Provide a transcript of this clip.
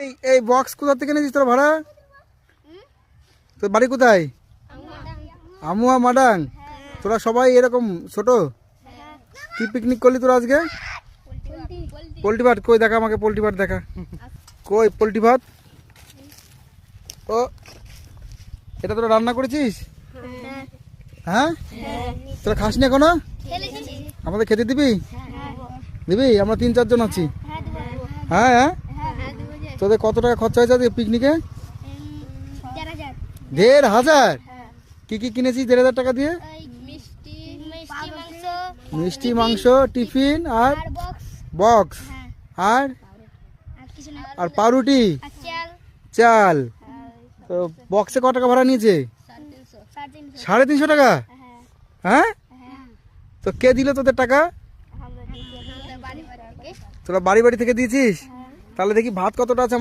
এই বক্স কোথা থেকে নিয়েছিস তোর ভাড়া? তোর বাড়ি কোথায়? আমুয়া মাডাং। তোরা সবাই এরকম ছোট? কি পিকনিক করলি তোরা আজকে? পোল্ট্রি ভাত কই দেখা আমাকে, পোল্ট্রি ভাত দেখা কই পোল্ট্রি ভাত। ও এটা তোরা রান্না করেছিস? হ্যাঁ তোরা খাস নি এখনো? আমাদের খেতে দিবি? দিবি? আমরা 3-4 জন আছি। হ্যাঁ হ্যাঁ তোদের কত টাকা খরচা হয়েছে আজকে পিকনিকে? 1,500। কি কি কিনেছিস 1,500 টাকা দিয়ে? মিষ্টি, মাংস, টিফিন আর বক্স আর আর পাউরুটি, চাল। তো বক্সে কত টাকা ভাড়া নিয়েছে? 350 টাকা। হ্যাঁ তো কে দিল তোদের টাকা? তোরা বাড়ি বাড়ি থেকে দিয়েছিস? তাহলে দেখি ভাত কতটা আছে?